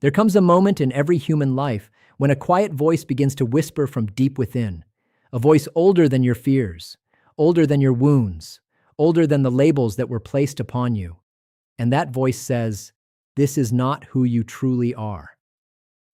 There comes a moment in every human life when a quiet voice begins to whisper from deep within, a voice older than your fears, older than your wounds, older than the labels that were placed upon you. And that voice says, "This is not who you truly are."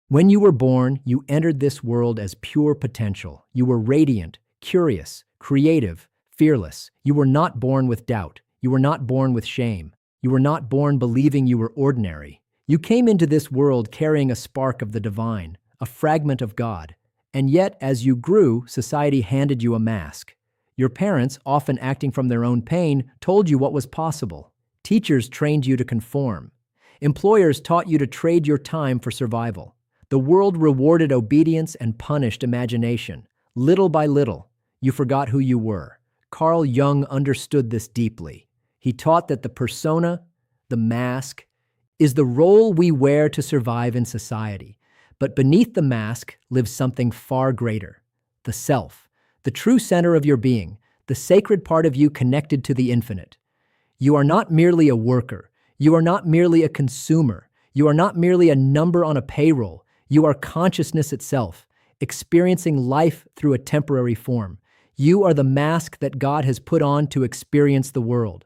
When you were born, you entered this world as pure potential. You were radiant, curious, creative, fearless. You were not born with doubt. You were not born with shame. You were not born believing you were ordinary. You came into this world carrying a spark of the divine, a fragment of God. And yet, as you grew, society handed you a mask. Your parents, often acting from their own pain, told you what was possible. Teachers trained you to conform. Employers taught you to trade your time for survival. The world rewarded obedience and punished imagination. Little by little, you forgot who you were. Carl Jung understood this deeply. He taught that the persona, the mask, is the role we wear to survive in society. But beneath the mask lives something far greater, the self, the true center of your being, the sacred part of you connected to the infinite. You are not merely a worker. You are not merely a consumer. You are not merely a number on a payroll. You are consciousness itself, experiencing life through a temporary form. You are the mask that God has put on to experience the world.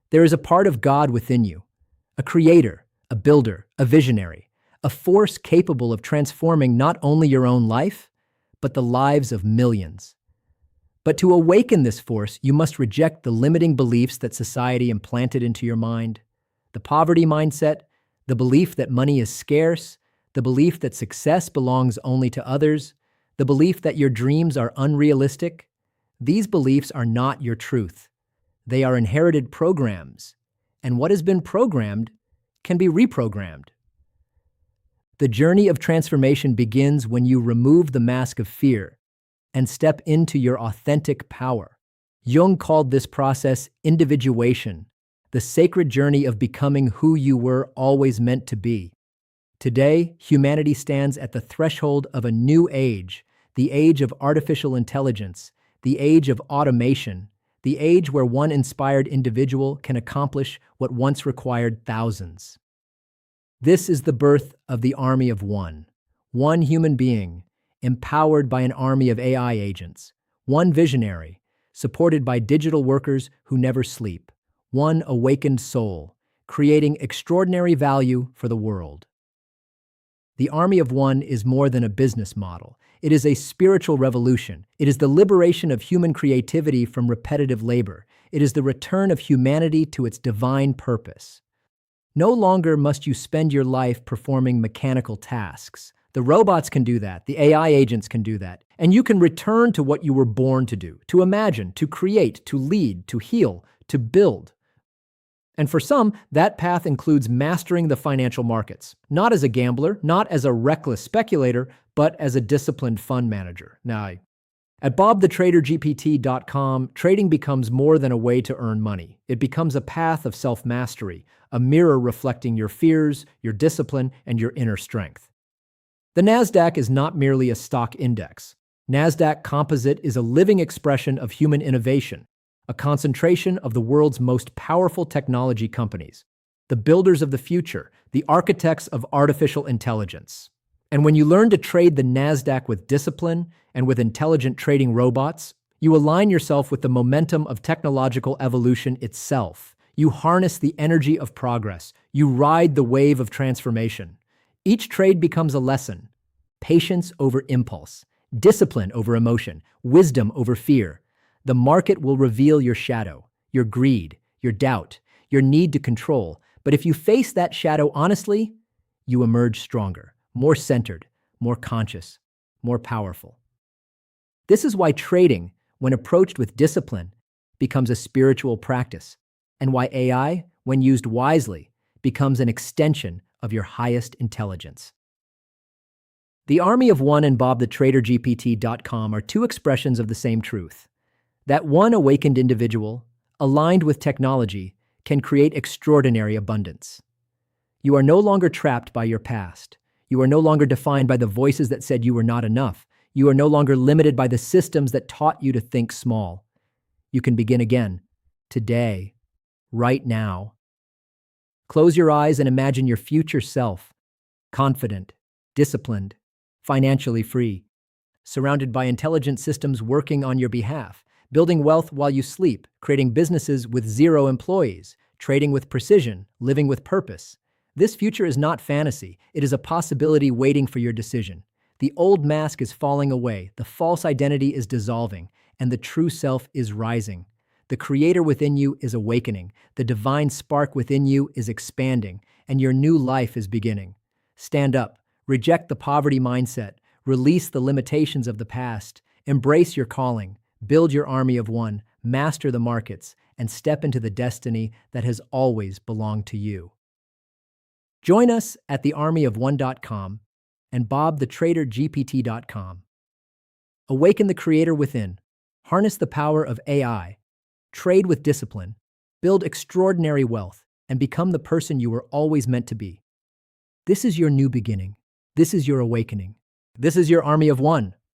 There is a part of God within you, a creator, a builder, a visionary, a force capable of transforming not only your own life, but the lives of millions. But to awaken this force, you must reject the limiting beliefs that society implanted into your mind, the poverty mindset, the belief that money is scarce, the belief that success belongs only to others, the belief that your dreams are unrealistic. These beliefs are not your truth. They are inherited programs, and what has been programmed can be reprogrammed. The journey of transformation begins when you remove the mask of fear and step into your authentic power. Jung called this process individuation, the sacred journey of becoming who you were always meant to be. Today, humanity stands at the threshold of a new age, the age of artificial intelligence, the age of automation, the age where one inspired individual can accomplish what once required thousands. This is the birth of the army of one human being, empowered by an army of AI agents, one visionary, supported by digital workers who never sleep, one awakened soul, creating extraordinary value for the world. The army of one is more than a business model. It is a spiritual revolution. It is the liberation of human creativity from repetitive labor. It is the return of humanity to its divine purpose. No longer must you spend your life performing mechanical tasks. The robots can do that. The AI agents can do that. And you can return to what you were born to do, to imagine, to create, to lead, to heal, to build. And for some, that path includes mastering the financial markets, not as a gambler, not as a reckless speculator, but as a disciplined fund manager. Now, at bobthetradergpt.com, trading becomes more than a way to earn money. It becomes a path of self-mastery, a mirror reflecting your fears, your discipline, and your inner strength. The NASDAQ is not merely a stock index. NASDAQ Composite is a living expression of human innovation, a concentration of the world's most powerful technology companies, the builders of the future, the architects of artificial intelligence. And when you learn to trade the NASDAQ with discipline and with intelligent trading robots, you align yourself with the momentum of technological evolution itself. You harness the energy of progress. You ride the wave of transformation. Each trade becomes a lesson: patience over impulse, discipline over emotion, wisdom over fear. The market will reveal your shadow, your greed, your doubt, your need to control. But if you face that shadow honestly, you emerge stronger, more centered, more conscious, more powerful. This is why trading, when approached with discipline, becomes a spiritual practice, and why AI, when used wisely, becomes an extension of your highest intelligence. The Army of One and bobthetradergpt.com are two expressions of the same truth. That one awakened individual, aligned with technology, can create extraordinary abundance. You are no longer trapped by your past. You are no longer defined by the voices that said you were not enough. You are no longer limited by the systems that taught you to think small. You can begin again, today, right now. Close your eyes and imagine your future self, confident, disciplined, financially free, surrounded by intelligent systems working on your behalf, building wealth while you sleep, creating businesses with zero employees, trading with precision, living with purpose. This future is not fantasy, it is a possibility waiting for your decision. The old mask is falling away, the false identity is dissolving, and the true self is rising. The creator within you is awakening, the divine spark within you is expanding, and your new life is beginning. Stand up, reject the poverty mindset, release the limitations of the past, embrace your calling, build your army of one, master the markets, and step into the destiny that has always belonged to you. Join us at thearmyofone.com and bobthetradergpt.com. Awaken the creator within, harness the power of AI, trade with discipline, build extraordinary wealth, and become the person you were always meant to be. This is your new beginning. This is your awakening. This is your army of one.